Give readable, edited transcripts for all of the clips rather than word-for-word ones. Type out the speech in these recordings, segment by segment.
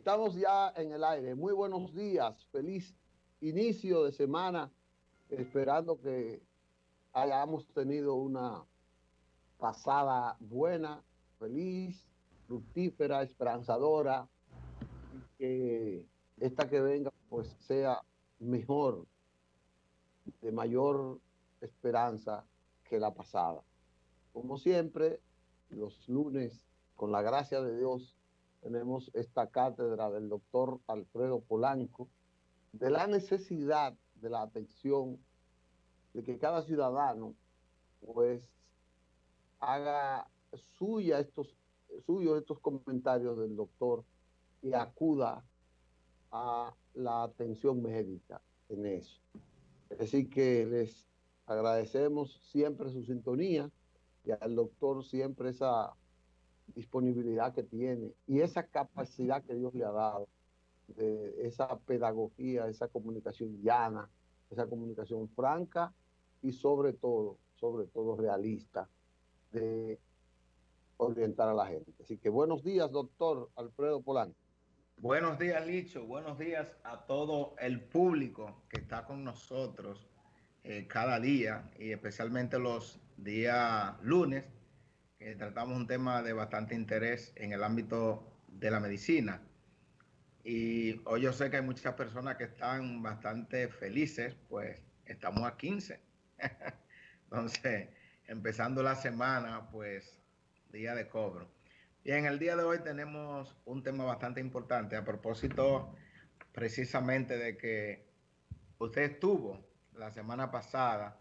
Estamos ya en el aire. Muy buenos días, feliz inicio de semana, esperando que hayamos tenido una pasada buena, feliz, fructífera, esperanzadora, y que esta que venga pues sea mejor, de mayor esperanza que la pasada. Como siempre, los lunes, con la gracia de Dios, tenemos esta cátedra del doctor Alfredo Polanco, de la necesidad de la atención, de que cada ciudadano pues haga suyos estos comentarios del doctor y acuda a la atención médica en eso. Así que les agradecemos siempre su sintonía y al doctor siempre esa disponibilidad que tiene y esa capacidad que Dios le ha dado, de esa pedagogía, esa comunicación llana, esa comunicación franca y sobre todo realista, de orientar a la gente. Así que buenos días, doctor Alfredo Polanco. Buenos días, Licho. Buenos días a todo el público que está con nosotros cada día y especialmente los días lunes, que tratamos un tema de bastante interés en el ámbito de la medicina. Y hoy yo sé que hay muchas personas que están bastante felices, pues estamos a 15. Entonces, empezando la semana, pues día de cobro. Bien, el día de hoy tenemos un tema bastante importante a propósito precisamente de que usted estuvo la semana pasada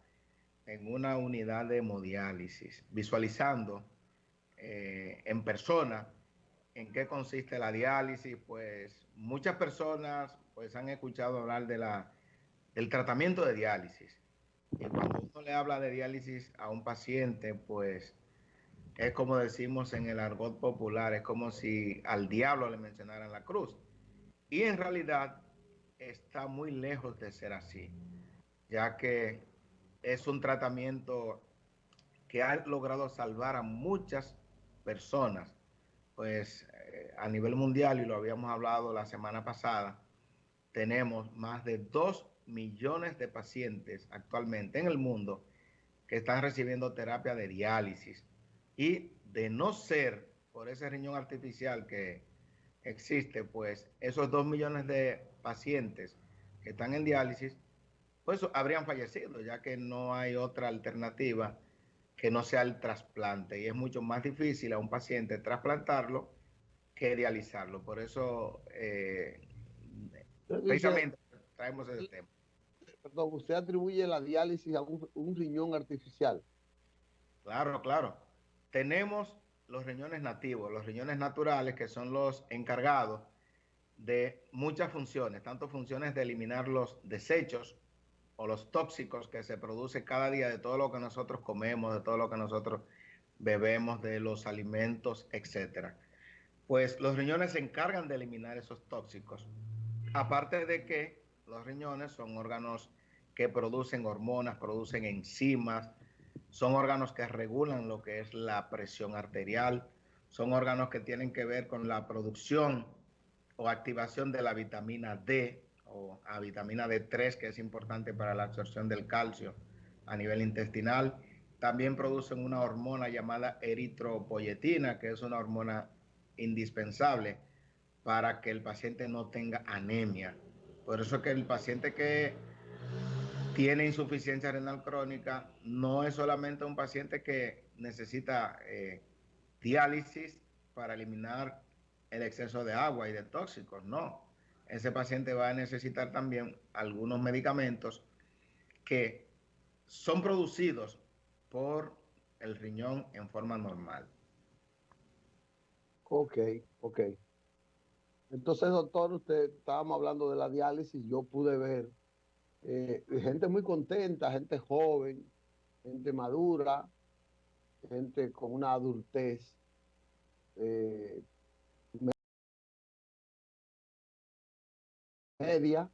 en una unidad de hemodiálisis, visualizando en persona en qué consiste la diálisis. Pues muchas personas pues han escuchado hablar del tratamiento de diálisis. Y cuando uno le habla de diálisis a un paciente, pues es como decimos en el argot popular, es como si al diablo le mencionaran la cruz. Y en realidad está muy lejos de ser así, ya que es un tratamiento que ha logrado salvar a muchas personas, pues a nivel mundial, y lo habíamos hablado la semana pasada, tenemos más de 2 millones de pacientes actualmente en el mundo que están recibiendo terapia de diálisis. Y de no ser por ese riñón artificial que existe, pues esos 2 millones de pacientes que están en diálisis, pues habrían fallecido, ya que no hay otra alternativa que no sea el trasplante. Y es mucho más difícil a un paciente trasplantarlo que dializarlo. Por eso, Usted dice, precisamente, traemos ese tema. perdón, usted atribuye la diálisis a un riñón artificial. Claro, claro. Tenemos los riñones nativos, los riñones naturales, que son los encargados de muchas funciones, tanto funciones de eliminar los desechos o los tóxicos que se produce cada día de todo lo que nosotros comemos, de todo lo que nosotros bebemos, de los alimentos, etcétera. Pues los riñones se encargan de eliminar esos tóxicos. Aparte de que los riñones son órganos que producen hormonas, producen enzimas, son órganos que regulan lo que es la presión arterial, son órganos que tienen que ver con la producción o activación de la vitamina D o a vitamina D3, que es importante para la absorción del calcio a nivel intestinal. También producen una hormona llamada eritropoyetina, que es una hormona indispensable para que el paciente no tenga anemia. Por eso que el paciente que tiene insuficiencia renal crónica no es solamente un paciente que necesita diálisis para eliminar el exceso de agua y de tóxicos, no. Ese paciente va a necesitar también algunos medicamentos que son producidos por el riñón en forma normal. Ok, ok. Entonces, doctor, usted estábamos hablando de la diálisis, yo pude ver gente muy contenta, gente joven, gente madura, gente con una adultez eh, media,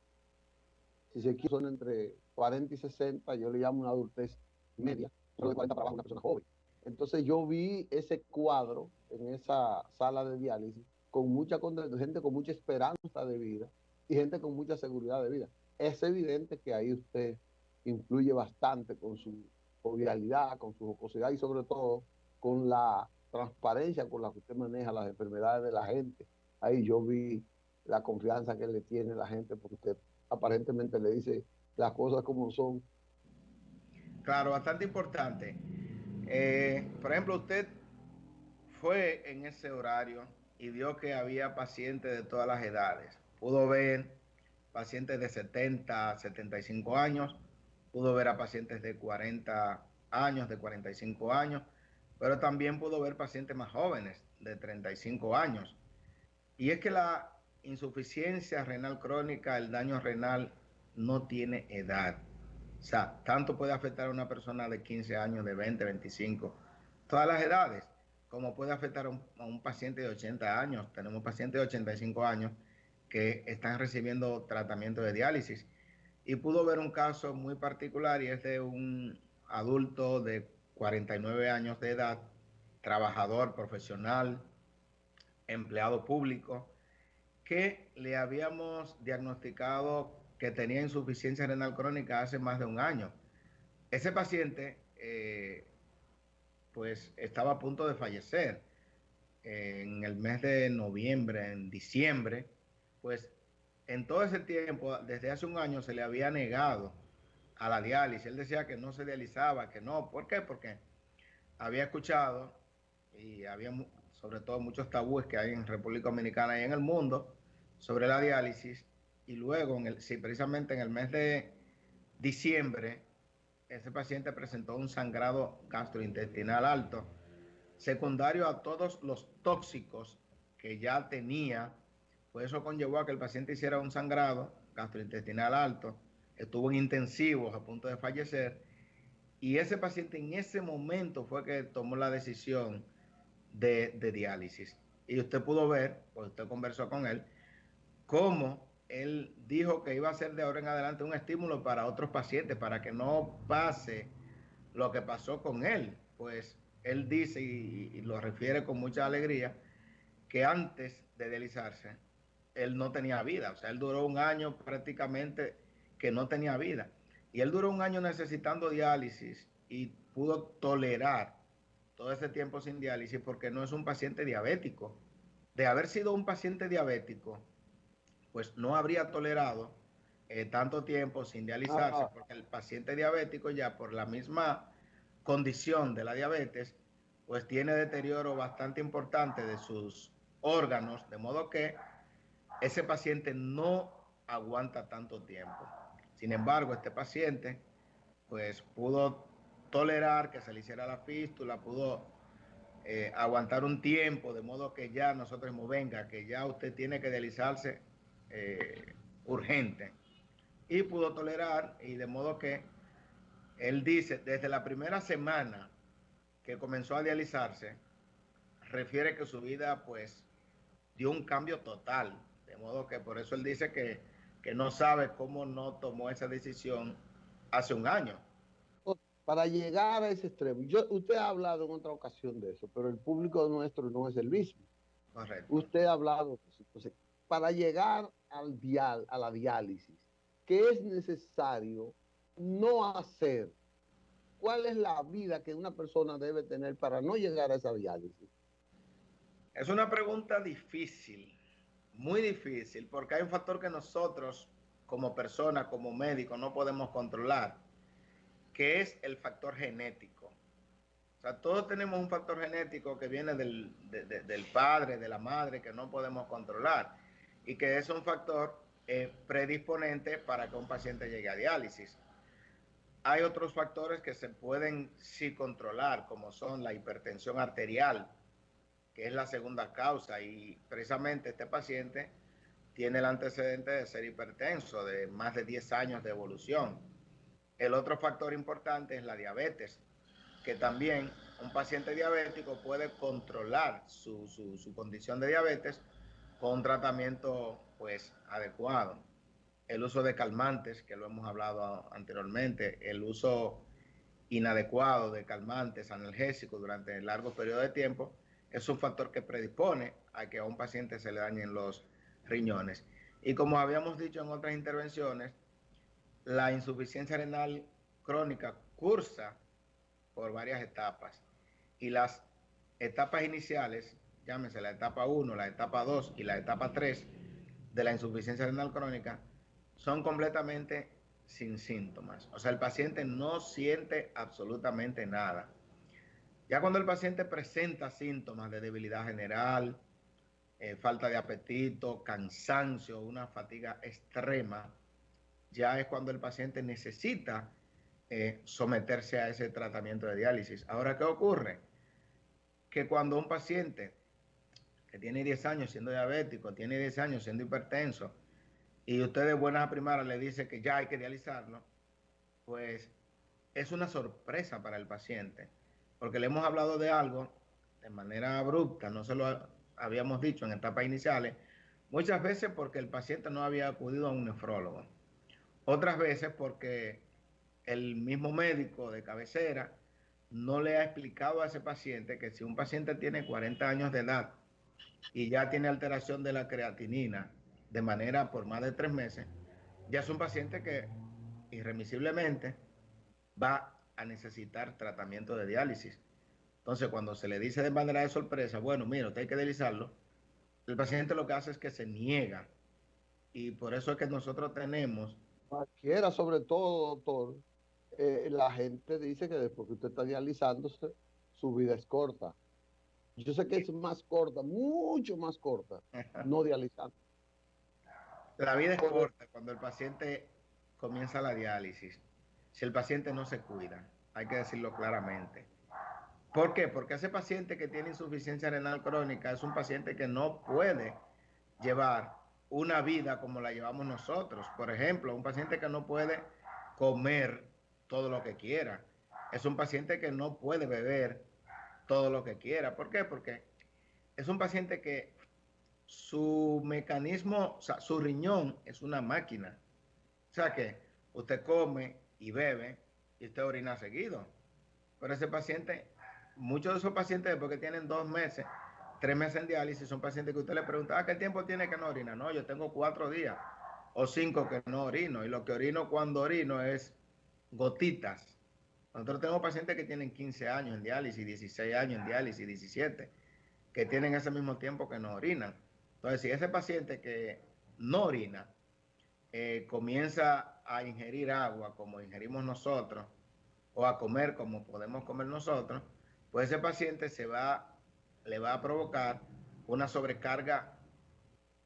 si se quiere, son entre 40 y 60, yo le llamo una adultez media, pero de 40 para abajo una persona joven. Entonces yo vi ese cuadro en esa sala de diálisis con mucha gente con mucha esperanza de vida y gente con mucha seguridad de vida. Es evidente que ahí usted influye bastante con su jovialidad, con su jocosidad y sobre todo con la transparencia con la que usted maneja las enfermedades de la gente. Ahí yo vi la confianza que le tiene la gente porque usted aparentemente le dice las cosas como son. Claro, bastante importante. Por ejemplo, usted fue en ese horario y vio que había pacientes de todas las edades. Pudo ver pacientes de 70, 75 años, pudo ver a pacientes de 40 años, de 45 años, pero también pudo ver pacientes más jóvenes, de 35 años. Y es que la insuficiencia renal crónica, el daño renal, no tiene edad. O sea, tanto puede afectar a una persona de 15 años, de 20, 25, todas las edades, como puede afectar a un paciente de 80 años. Tenemos pacientes de 85 años que están recibiendo tratamiento de diálisis. Y pudo ver un caso muy particular y es de un adulto de 49 años de edad, trabajador profesional, empleado público, que le habíamos diagnosticado que tenía insuficiencia renal crónica hace más de un año. Ese paciente pues estaba a punto de fallecer en el mes de noviembre, en diciembre, pues en todo ese tiempo, desde hace un año, se le había negado a la diálisis. Él decía que no se dializaba, que no. ¿Por qué? Porque había escuchado y había sobre todo muchos tabúes que hay en República Dominicana y en el mundo sobre la diálisis. Y luego, sí, precisamente en el mes de diciembre, ese paciente presentó un sangrado gastrointestinal alto, secundario a todos los tóxicos que ya tenía. Pues eso conllevó a que el paciente hiciera un sangrado gastrointestinal alto, estuvo en intensivos a punto de fallecer. Y ese paciente en ese momento fue que tomó la decisión de diálisis. Y usted pudo ver, pues usted conversó con él, cómo él dijo que iba a ser de ahora en adelante un estímulo para otros pacientes, para que no pase lo que pasó con él. Pues él dice y lo refiere con mucha alegría que antes de dializarse él no tenía vida, o sea, él duró un año prácticamente que no tenía vida. Y él duró un año necesitando diálisis y pudo tolerar todo ese tiempo sin diálisis porque no es un paciente diabético. De haber sido un paciente diabético, pues no habría tolerado tanto tiempo sin dializarse, Ah, porque el paciente diabético ya por la misma condición de la diabetes, pues tiene deterioro bastante importante de sus órganos, de modo que ese paciente no aguanta tanto tiempo. Sin embargo, este paciente pues pudo tolerar que se le hiciera la fístula, pudo aguantar un tiempo, de modo que ya nosotros decimos, venga, que ya usted tiene que dializarse urgente. Y pudo tolerar, y de modo que él dice, desde la primera semana que comenzó a dializarse, refiere que su vida pues dio un cambio total, de modo que por eso él dice que no sabe cómo no tomó esa decisión hace un año. para llegar a ese extremo, usted ha hablado en otra ocasión de eso, pero el público nuestro no es el mismo. Correcto. Usted ha hablado de eso. Entonces, para llegar a la diálisis, ¿qué es necesario no hacer? ¿Cuál es la vida que una persona debe tener para no llegar a esa diálisis? Es una pregunta difícil, muy difícil, porque hay un factor que nosotros como personas, como médicos, no podemos controlar, que es el factor genético. O sea, todos tenemos un factor genético que viene del padre, de la madre, que no podemos controlar y que es un factor predisponente para que un paciente llegue a diálisis. Hay otros factores que se pueden sí controlar, como son la hipertensión arterial, que es la segunda causa, y precisamente este paciente tiene el antecedente de ser hipertenso, de más de 10 años de evolución. El otro factor importante es la diabetes, que también un paciente diabético puede controlar su condición de diabetes con un tratamiento pues adecuado. El uso de calmantes, que lo hemos hablado anteriormente, el uso inadecuado de calmantes analgésicos durante largos periodos de tiempo, es un factor que predispone a que a un paciente se le dañen los riñones. Y como habíamos dicho en otras intervenciones, la insuficiencia renal crónica cursa por varias etapas y las etapas iniciales, llámese la etapa 1, la etapa 2 y la etapa 3 de la insuficiencia renal crónica, son completamente sin síntomas. O sea, el paciente no siente absolutamente nada. Ya cuando el paciente presenta síntomas de debilidad general, falta de apetito, cansancio, una fatiga extrema, ya es cuando el paciente necesita someterse a ese tratamiento de diálisis. Ahora, ¿qué ocurre? Que cuando un paciente que tiene 10 años siendo diabético, tiene 10 años siendo hipertenso, y usted de buenas a primeras le dice que ya hay que dializarlo, pues es una sorpresa para el paciente, porque le hemos hablado de algo de manera abrupta, no se lo habíamos dicho en etapas iniciales, muchas veces porque el paciente no había acudido a un nefrólogo, otras veces porque el mismo médico de cabecera no le ha explicado a ese paciente que si un paciente tiene 40 años de edad y ya tiene alteración de la creatinina de manera por más de 3 meses, ya es un paciente que irremisiblemente va a necesitar tratamiento de diálisis. Entonces, cuando se le dice de manera de sorpresa, bueno, mira, usted hay que dializarlo, el paciente lo que hace es que se niega. Y por eso es que nosotros tenemos... Cualquiera, sobre todo, doctor, la gente dice que después que usted está dializándose, su vida es corta. Yo sé que es más corta, mucho más corta, no dializando. La vida es Por- corta cuando el paciente comienza la diálisis. Si el paciente no se cuida, hay que decirlo claramente. ¿Por qué? Porque ese paciente que tiene insuficiencia renal crónica es un paciente que no puede llevar una vida como la llevamos nosotros. Por ejemplo, un paciente que no puede comer todo lo que quiera. Es un paciente que no puede beber todo lo que quiera. ¿Por qué? Porque es un paciente que su mecanismo, o sea, su riñón es una máquina. O sea que usted come y bebe y usted orina seguido. Pero ese paciente, muchos de esos pacientes, porque tienen 2 meses, 3 meses en diálisis, son pacientes que usted le pregunta, ¿qué tiempo tiene que no orina? No, yo tengo 4 días o 5 que no orino. Y lo que orino cuando orino es gotitas. Nosotros tenemos pacientes que tienen 15 años en diálisis, 16 años en diálisis, 17, que tienen ese mismo tiempo que no orinan. Entonces, si ese paciente que no orina comienza a ingerir agua como ingerimos nosotros, o a comer como podemos comer nosotros, pues ese paciente le va a provocar una sobrecarga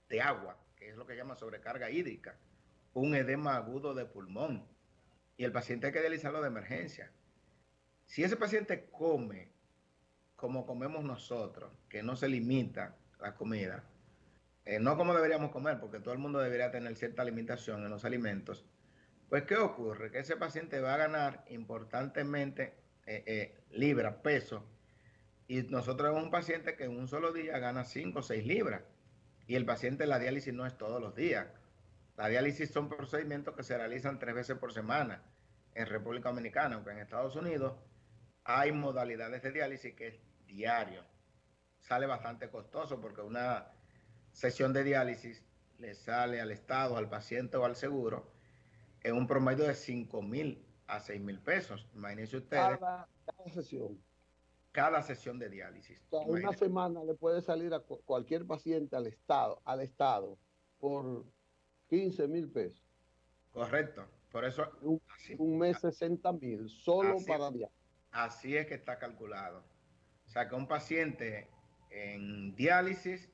de agua, que es lo que llama sobrecarga hídrica, un edema agudo de pulmón, y el paciente hay que dializarlo de emergencia. Si ese paciente come como comemos nosotros, que no se limita la comida, no como deberíamos comer, porque todo el mundo debería tener cierta limitación en los alimentos, pues ¿qué ocurre? Que ese paciente va a ganar importantemente libras, peso, y nosotros vemos un paciente que en un solo día gana 5 o 6 libras, y el paciente la diálisis no es todos los días. La diálisis son procedimientos que se realizan 3 veces por semana en República Dominicana, aunque en Estados Unidos hay modalidades de diálisis que es diario. Sale bastante costoso porque una sesión de diálisis le sale al Estado, al paciente o al seguro en un promedio de 5.000 a 6.000 pesos. Imagínense ustedes cada sesión. cada sesión de diálisis. O sea, una Imagínense. semana le puede salir a cualquier paciente al Estado, por 15.000 pesos. Correcto. Por eso, Un, así, un mes 60.000, solo así, para diálisis. así es que está calculado. O sea, que un paciente en diálisis,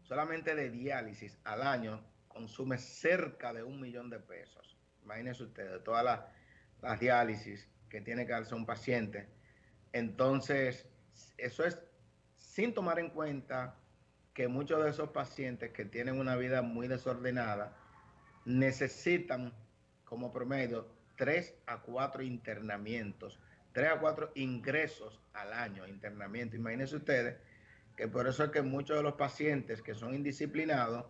solamente de diálisis al año, consume cerca de 1 millón de pesos. Imagínense ustedes, todas las diálisis que tiene que hacer un paciente. Entonces, eso es sin tomar en cuenta que muchos de esos pacientes que tienen una vida muy desordenada necesitan como promedio 3 a 4 internamientos, 3 a 4 ingresos al año, internamiento. Imagínense ustedes que por eso es que muchos de los pacientes que son indisciplinados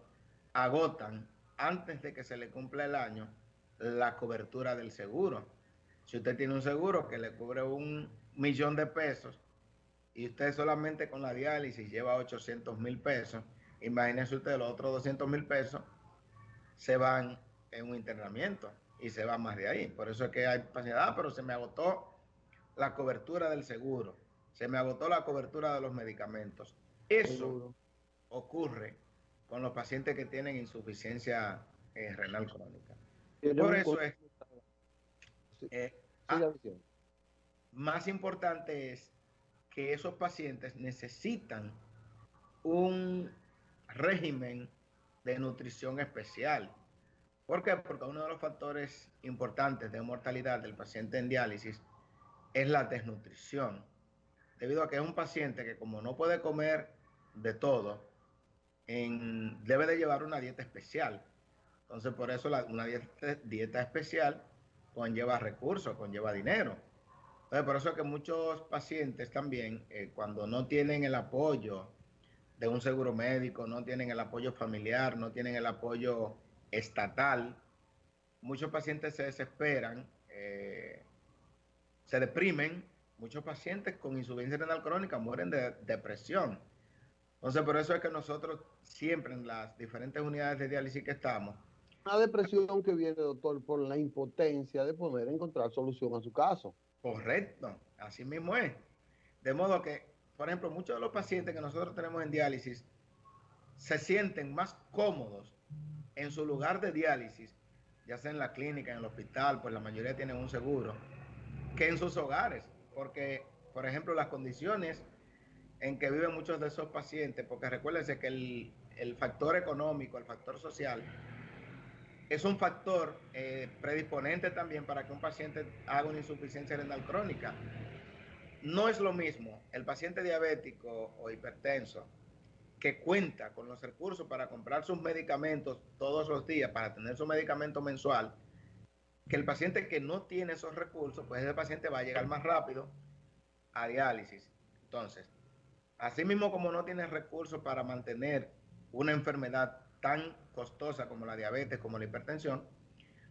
agotan antes de que se le cumpla el año la cobertura del seguro. Si usted tiene un seguro que le cubre 1 millón de pesos y usted solamente con la diálisis lleva 800,000 pesos, imagínense usted los otros 200,000 pesos se van en un internamiento y se van más de ahí. Por eso es que hay pacientes, pero se me agotó la cobertura del seguro, se me agotó la cobertura de los medicamentos. Eso seguro. ocurre con los pacientes que tienen insuficiencia renal crónica. Tienen Por un eso costo. es Sí, eh, siga diciendo. más importante es que esos pacientes necesitan un régimen de nutrición especial. ¿Por qué? Porque uno de los factores importantes de mortalidad del paciente en diálisis es la desnutrición, debido a que es un paciente que como no puede comer de todo, debe de llevar una dieta especial. Entonces, por eso una dieta especial conlleva recursos, conlleva dinero. Entonces, por eso es que muchos pacientes también, cuando no tienen el apoyo de un seguro médico, no tienen el apoyo familiar, no tienen el apoyo estatal, muchos pacientes se desesperan, se deprimen. Muchos pacientes con insuficiencia renal crónica mueren de depresión. Entonces, por eso es que nosotros siempre en las diferentes unidades de diálisis que estamos, Una depresión que viene, doctor, por la impotencia de poder encontrar solución a su caso. correcto, así mismo es. De modo que, por ejemplo, muchos de los pacientes que nosotros tenemos en diálisis se sienten más cómodos en su lugar de diálisis, ya sea en la clínica, en el hospital, pues la mayoría tienen un seguro, que en sus hogares, porque, por ejemplo, las condiciones en que viven muchos de esos pacientes, porque recuérdense que el factor económico, el factor social, es un factor predisponente también para que un paciente haga una insuficiencia renal crónica. No es lo mismo el paciente diabético o hipertenso que cuenta con los recursos para comprar sus medicamentos todos los días, para tener su medicamento mensual, que el paciente que no tiene esos recursos, pues ese paciente va a llegar más rápido a diálisis. Entonces, así mismo como no tiene recursos para mantener una enfermedad tan costosa como la diabetes, como la hipertensión,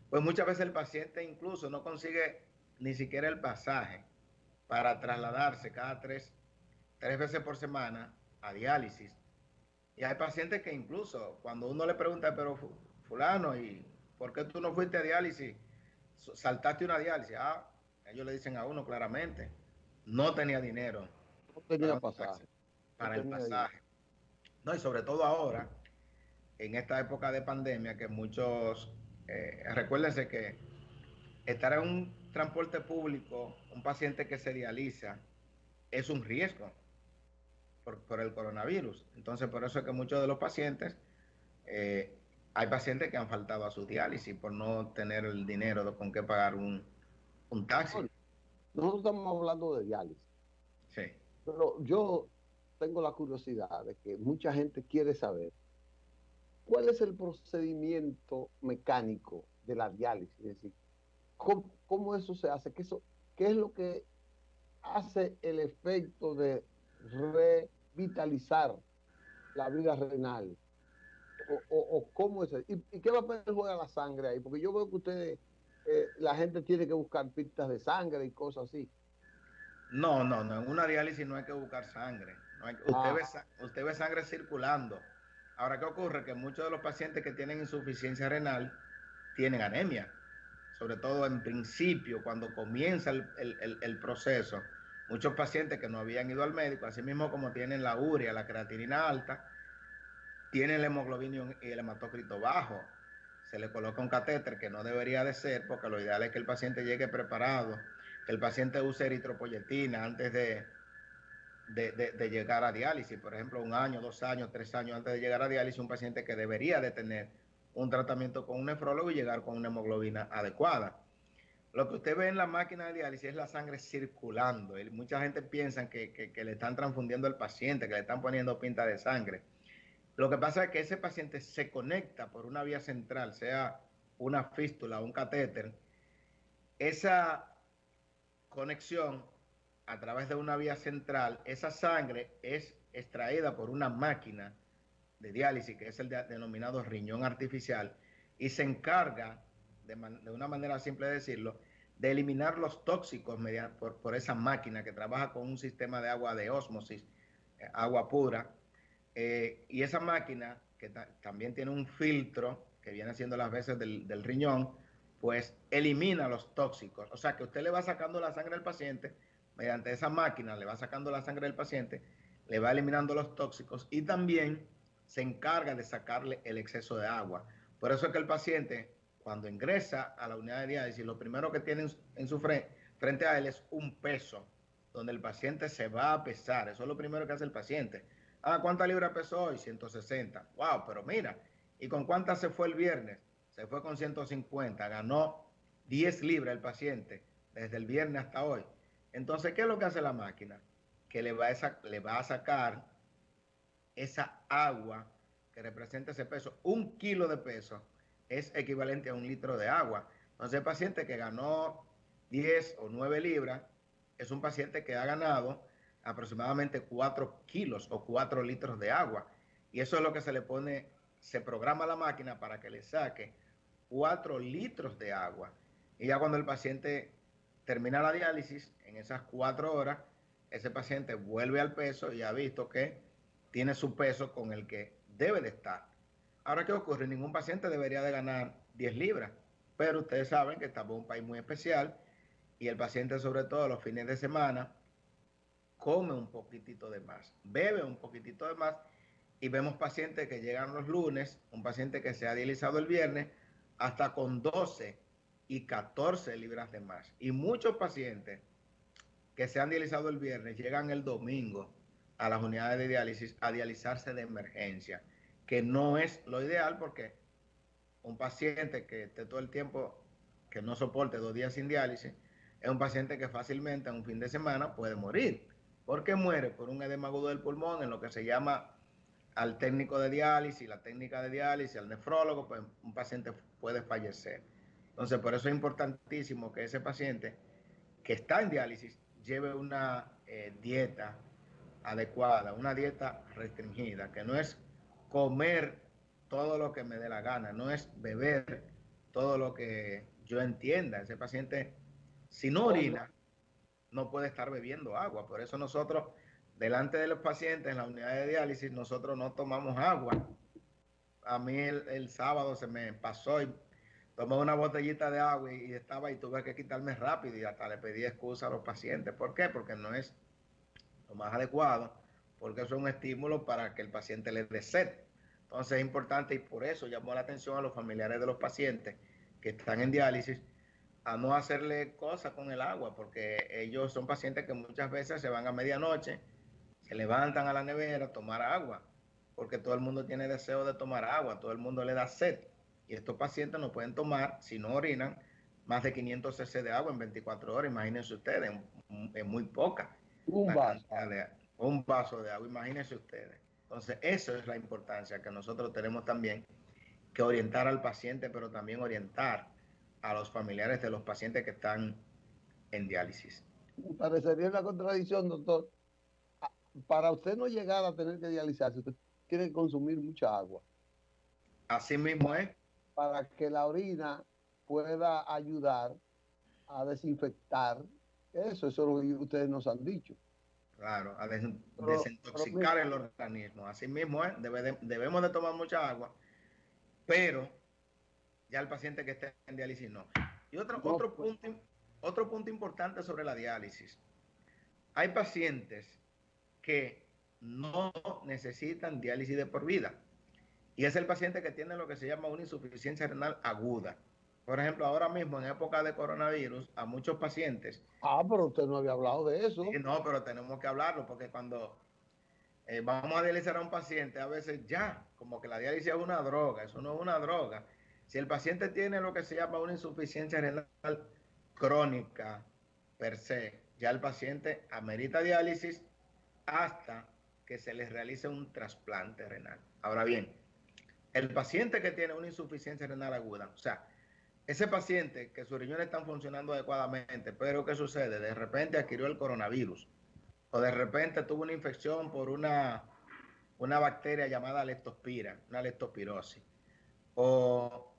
pues muchas veces el paciente incluso no consigue ni siquiera el pasaje para trasladarse cada tres veces por semana a diálisis. Y hay pacientes que incluso cuando uno le pregunta, pero fulano, ¿y por qué tú no fuiste a diálisis? Saltaste una diálisis. Ah, ellos le dicen a uno claramente, no tenía dinero No tenía para un taxi, pasaje, no para el tenía dinero. pasaje. No, y sobre todo ahora, en esta época de pandemia, que muchos, recuérdense que estar en un transporte público, un paciente que se dializa, es un riesgo por el coronavirus. Entonces, por eso es que muchos de los pacientes, eh, hay pacientes que han faltado a su diálisis por no tener el dinero con qué pagar un taxi. Doctor, nosotros estamos hablando de diálisis, Sí. pero yo tengo la curiosidad de que mucha gente quiere saber cuál es el procedimiento mecánico de la diálisis, es decir, cómo eso se hace, qué es lo que hace el efecto de revitalizar la vida renal, o cómo es, y qué papel juega la sangre ahí, porque yo veo que ustedes, la gente tiene que buscar pistas de sangre y cosas así. No, no, no. En una diálisis no hay que buscar sangre. No hay, Ah, usted ve sangre circulando. Ahora, ¿qué ocurre? Que muchos de los pacientes que tienen insuficiencia renal tienen anemia. Sobre todo en principio, cuando comienza el proceso. Muchos pacientes que no habían ido al médico, así mismo como tienen la urea, la creatinina alta, tienen la hemoglobina y el hematócrito bajo. Se le coloca un catéter que no debería de ser, porque lo ideal es que el paciente llegue preparado, que el paciente use eritropoyetina antes de llegar a diálisis. Por ejemplo, 1 año, 2 años, 3 años antes de llegar a diálisis, un paciente que debería de tener un tratamiento con un nefrólogo y llegar con una hemoglobina adecuada. Lo que usted ve en la máquina de diálisis es la sangre circulando. Y mucha gente piensa que le están transfundiendo al paciente, que le están poniendo pinta de sangre. Lo que pasa es que ese paciente se conecta por una vía central, sea una fístula o un catéter. Esa conexión a través de una vía central, esa sangre es extraída por una máquina de diálisis, que es el denominado riñón artificial, y se encarga, de una manera simple de decirlo, de eliminar los tóxicos por esa máquina que trabaja con un sistema de agua de ósmosis, agua pura. Y esa máquina, que también tiene un filtro, que viene siendo las veces del riñón, pues elimina los tóxicos. O sea que usted le va sacando la sangre al paciente, mediante esa máquina le va sacando la sangre del paciente, le va eliminando los tóxicos y también se encarga de sacarle el exceso de agua. Por eso es que el paciente, cuando ingresa a la unidad de diálisis, lo primero que tiene en su frente a él es un peso, donde el paciente se va a pesar. Eso es lo primero que hace el paciente. Ah, ¿cuántas libras pesó hoy? 160. Wow, pero mira, ¿y con cuántas se fue el viernes? Se fue con 150. Ganó 10 libras el paciente desde el viernes hasta hoy. Entonces, ¿qué es lo que hace la máquina? Que le va a sacar esa agua que representa ese peso. 1 kilo de peso es equivalente a 1 litro de agua. Entonces, el paciente que ganó 10 o 9 libras es un paciente que ha ganado aproximadamente 4 kilos o 4 litros de agua. Y eso es lo que se le pone, se programa la máquina para que le saque 4 litros de agua. Y ya cuando el paciente termina la diálisis, en esas 4 horas, ese paciente vuelve al peso y ha visto que tiene su peso con el que debe de estar. Ahora, ¿qué ocurre? Ningún paciente debería de ganar 10 libras, pero ustedes saben que estamos en un país muy especial y el paciente, sobre todo los fines de semana, come un poquitito de más, bebe un poquitito de más, y vemos pacientes que llegan los lunes, un paciente que se ha dializado el viernes, hasta con 12 y 14 libras de más. Y muchos pacientes que se han dializado el viernes llegan el domingo a las unidades de diálisis a dializarse de emergencia, que no es lo ideal porque un paciente que esté todo el tiempo, que no soporte 2 días sin diálisis, es un paciente que fácilmente en un fin de semana puede morir. ¿Por qué muere? Por un edema agudo del pulmón, en lo que se llama al técnico de diálisis, la técnica de diálisis, al nefrólogo, pues un paciente puede fallecer. Entonces, por eso es importantísimo que ese paciente que está en diálisis lleve una dieta adecuada, una dieta restringida, que no es comer todo lo que me dé la gana, no es beber todo lo que yo entienda. Ese paciente, si no orina, no puede estar bebiendo agua. Por eso nosotros, delante de los pacientes en la unidad de diálisis, nosotros no tomamos agua. A mí el sábado se me pasó y tomé una botellita de agua y estaba y tuve que quitarme rápido y hasta le pedí excusa a los pacientes. ¿Por qué? Porque no es lo más adecuado, porque eso es un estímulo para que el paciente le dé sed. Entonces es importante y por eso llamó la atención a los familiares de los pacientes que están en diálisis a no hacerle cosas con el agua, porque ellos son pacientes que muchas veces se van a medianoche, se levantan a la nevera a tomar agua, porque todo el mundo tiene deseo de tomar agua, todo el mundo le da sed. Y estos pacientes no pueden tomar, si no orinan, más de 500 cc de agua en 24 horas. Imagínense ustedes, es muy poca Un la vaso. cantidad de un vaso de agua, imagínense ustedes. Entonces, eso es la importancia que nosotros tenemos también que orientar al paciente, pero también orientar a los familiares de los pacientes que están en diálisis. Me parecería una contradicción, doctor. Para usted no llegar a tener que dializarse, usted tiene que consumir mucha agua Así mismo es. para que la orina pueda ayudar a desinfectar eso. Eso es lo que ustedes nos han dicho. Claro, a Pero desintoxicar el organismo. Así mismo es. Debemos de tomar mucha agua, pero ya el paciente que esté en diálisis no. Y no, pues, otro punto importante sobre la diálisis. Hay pacientes que no necesitan diálisis de por vida. Y es el paciente que tiene lo que se llama una insuficiencia renal aguda. Por ejemplo, ahora mismo en época de coronavirus, a muchos pacientes, pero usted no había hablado de sí, eso. no, pero tenemos que hablarlo porque cuando vamos a dializar a un paciente, a veces ya, como que la diálisis es una droga, eso no es una droga. Si el paciente tiene lo que se llama una insuficiencia renal crónica per se, ya el paciente amerita diálisis hasta que se les realice un trasplante renal. Ahora bien, el paciente que tiene una insuficiencia renal aguda, o sea, ese paciente que sus riñones están funcionando adecuadamente, pero ¿qué sucede? De repente adquirió el coronavirus o de repente tuvo una infección por una bacteria llamada leptospira, una leptospirosis, o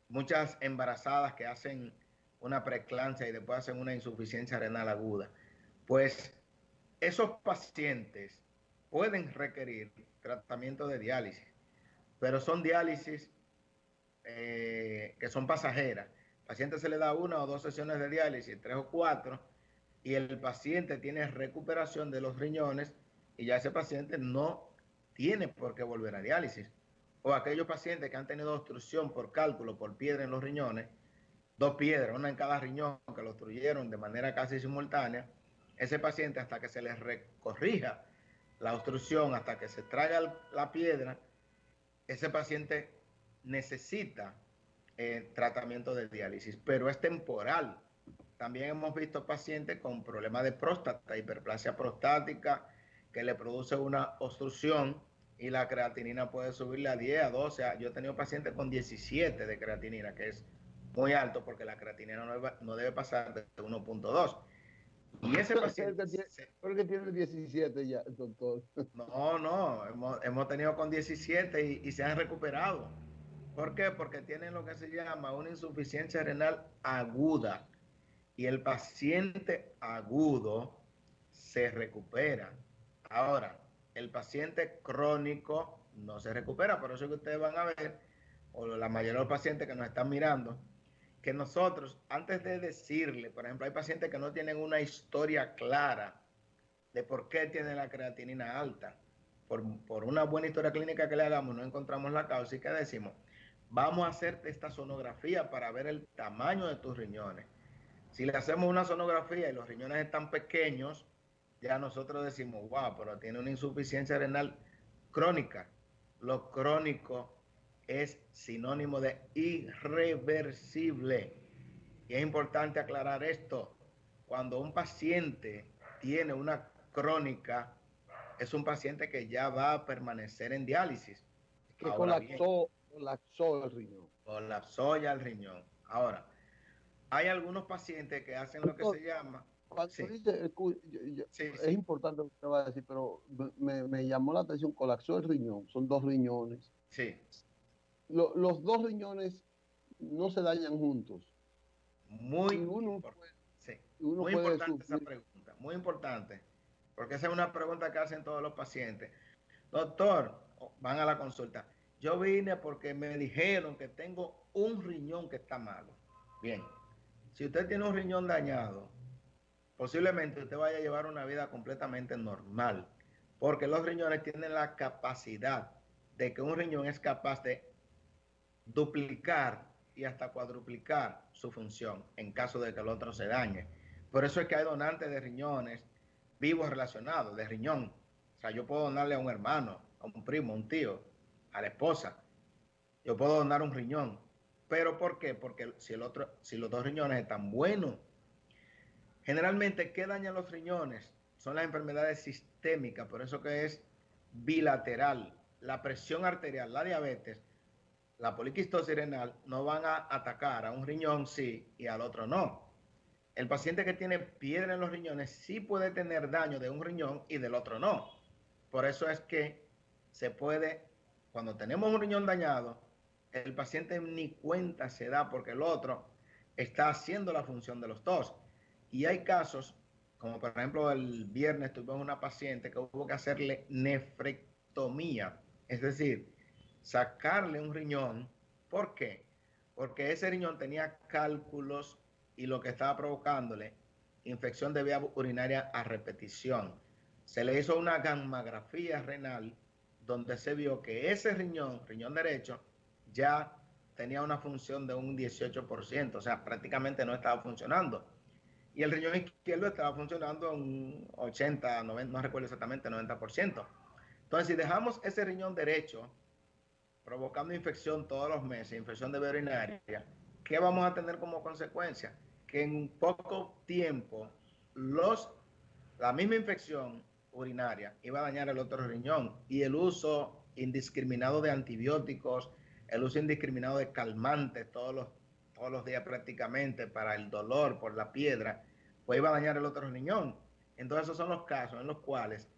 muchas embarazadas que hacen una preeclampsia y después hacen una insuficiencia renal aguda. Pues esos pacientes pueden requerir tratamiento de diálisis, pero son diálisis que son pasajeras. Al paciente se le da 1 o 2 sesiones de diálisis, 3 o 4, y el paciente tiene recuperación de los riñones y ya ese paciente no tiene por qué volver a diálisis. O aquellos pacientes que han tenido obstrucción por cálculo, por piedra en los riñones, 2 piedras, una en cada riñón, que lo obstruyeron de manera casi simultánea, ese paciente hasta que se le corrija la obstrucción, hasta que se traiga la piedra, ese paciente necesita tratamiento de diálisis, pero es temporal. También hemos visto pacientes con problemas de próstata, hiperplasia prostática, que le produce una obstrucción y la creatinina puede subirle a 10, a 12. Yo he tenido pacientes con 17 de creatinina, que es muy alto porque la creatinina no debe pasar de 1.2. Y ese paciente... Porque tiene 17 ya, doctor. No, hemos tenido con 17 y se han recuperado. ¿Por qué? Porque tienen lo que se llama una insuficiencia renal aguda y el paciente agudo se recupera. Ahora, el paciente crónico no se recupera, por eso que ustedes van a ver, o la mayoría de los pacientes que nos están mirando, que nosotros, antes de decirle, por ejemplo, hay pacientes que no tienen una historia clara de por qué tiene la creatinina alta. Por una buena historia clínica que le hagamos, no encontramos la causa y que decimos, vamos a hacerte esta sonografía para ver el tamaño de tus riñones. Si le hacemos una sonografía y los riñones están pequeños, ya nosotros decimos, wow, pero tiene una insuficiencia renal crónica. Lo crónico es sinónimo de irreversible. Y es importante aclarar esto. Cuando un paciente tiene una crónica, es un paciente que ya va a permanecer en diálisis. Que ahora colapsó el riñón. Colapsó ya el riñón. Ahora, hay algunos pacientes que hacen lo que se llama... Cuando sí. Dice, es importante lo que va a decir, pero me llamó la atención, colapsó el riñón, son 2 riñones. Sí. Los 2 riñones no se dañan juntos. Muy importante esa pregunta, muy importante, porque esa es una pregunta que hacen todos los pacientes. Doctor, van a la consulta, yo vine porque me dijeron que tengo un riñón que está malo. Bien, si usted tiene un riñón dañado, posiblemente usted vaya a llevar una vida completamente normal, porque los riñones tienen la capacidad de que un riñón es capaz de duplicar y hasta cuadruplicar su función en caso de que el otro se dañe. Por eso es que hay donantes de riñones vivos relacionados, de riñón. O sea, yo puedo donarle a un hermano, a un primo, a un tío, a la esposa. Yo puedo donar un riñón. ¿Pero por qué? Porque si los 2 riñones están buenos. Generalmente, ¿qué dañan los riñones? Son las enfermedades sistémicas, por eso que es bilateral. La presión arterial, la diabetes, la poliquistosis renal no van a atacar a un riñón sí y al otro no. El paciente que tiene piedra en los riñones sí puede tener daño de un riñón y del otro no. Por eso es que se puede, cuando tenemos un riñón dañado, el paciente ni cuenta se da porque el otro está haciendo la función de los 2. Y hay casos, como por ejemplo el viernes tuvimos una paciente que hubo que hacerle nefrectomía, es decir, sacarle un riñón. ¿Por qué? Porque ese riñón tenía cálculos y lo que estaba provocándole infección de vía urinaria a repetición. Se le hizo una gammagrafía renal donde se vio que ese riñón derecho, ya tenía una función de un 18%, o sea, prácticamente no estaba funcionando. Y el riñón izquierdo estaba funcionando un 80, 90, no recuerdo exactamente, 90%. Entonces, si dejamos ese riñón derecho provocando infección todos los meses, infección de vía urinaria, ¿qué vamos a tener como consecuencia? Que en poco tiempo la misma infección urinaria iba a dañar el otro riñón y el uso indiscriminado de antibióticos, el uso indiscriminado de calmantes todos los días prácticamente para el dolor por la piedra, pues iba a dañar el otro riñón. Entonces esos son los casos en los cuales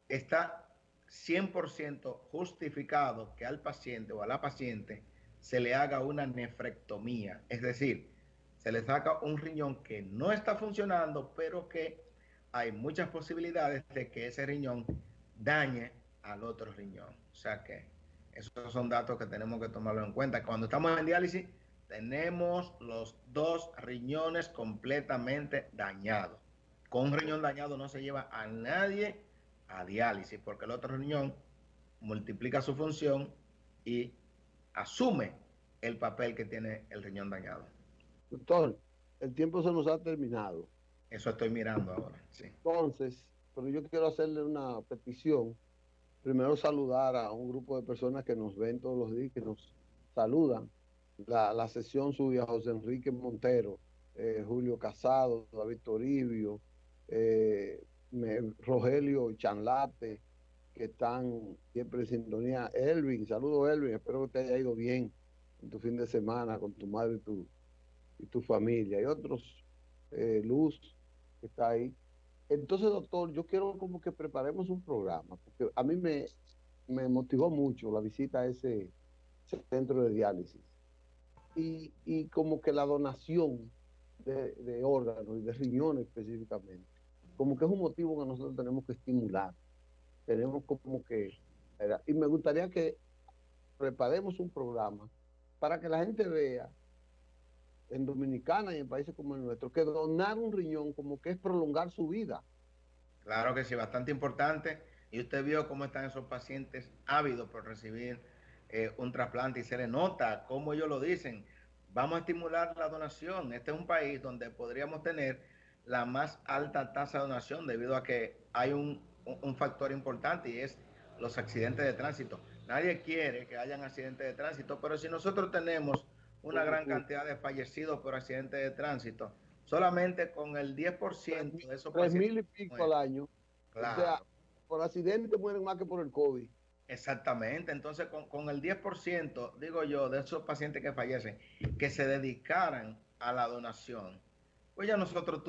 está 100% justificado que al paciente o a la paciente se le haga una nefrectomía, es decir, se le saca un riñón que no está funcionando, pero que hay muchas posibilidades de que ese riñón dañe al otro riñón. O sea que esos son datos que tenemos que tomarlo en cuenta. Cuando estamos en diálisis, tenemos los dos riñones completamente dañados. Con un riñón dañado no se lleva a nadie a diálisis, porque el otro riñón multiplica su función y asume el papel que tiene el riñón dañado. Doctor, el tiempo se nos ha terminado. Eso estoy mirando ahora, sí. Entonces, pero yo quiero hacerle una petición. Primero saludar a un grupo de personas que nos ven todos los días, que nos saludan. La sesión suya, José Enrique Montero, Julio Casado, David Toribio, Rogelio Chanlate, que están siempre en sintonía. Elvin, saludo Elvin, espero que te haya ido bien en tu fin de semana con tu madre y tu familia. Y otros, Luz, que está ahí. Entonces, doctor, yo quiero como que preparemos un programa, porque a mí me motivó mucho la visita a ese centro de diálisis. Y como que la donación de órganos y de riñones específicamente, como que es un motivo que nosotros tenemos que estimular. Tenemos como que... Y me gustaría que preparemos un programa para que la gente vea en Dominicana y en países como el nuestro, que donar un riñón como que es prolongar su vida. Claro que sí, bastante importante. Y usted vio cómo están esos pacientes ávidos por recibir un trasplante y se le nota cómo ellos lo dicen. Vamos a estimular la donación. Este es un país donde podríamos tener la más alta tasa de donación debido a que hay un factor importante y es los accidentes de tránsito. Nadie quiere que hayan accidentes de tránsito, pero si nosotros tenemos una gran cantidad de fallecidos por accidentes de tránsito, solamente con el 10% de esos Tres pacientes mil y pico al mueren. año. O sea, Claro, por accidente mueren más que por el COVID. exactamente. Entonces, con el 10%, digo yo, de esos pacientes que fallecen, que se dedicaran a la donación, pues ya nosotros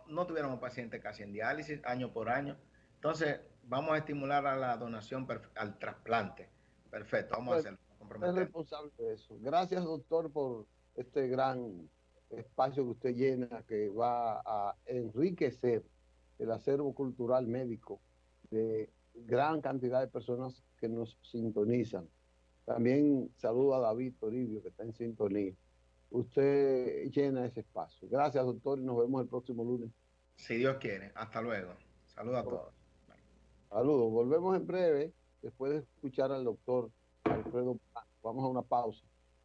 no tuviéramos pacientes casi en diálisis año por año. Entonces, vamos a estimular a la donación, al trasplante. Perfecto, vamos a Pues, hacerlo, es comprometernos. responsable de eso. Gracias, doctor, por este gran espacio que usted llena, que va a enriquecer el acervo cultural médico de gran cantidad de personas que nos sintonizan. También saludo a David Toribio, que está en sintonía. Usted llena ese espacio. Gracias, doctor, y nos vemos el próximo lunes. Si Dios quiere. Hasta luego. Saludos a todos. Saludos. Volvemos en breve, después de escuchar al doctor Alfredo Blanco. Vamos a una pausa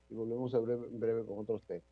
y volvemos en breve con otros temas.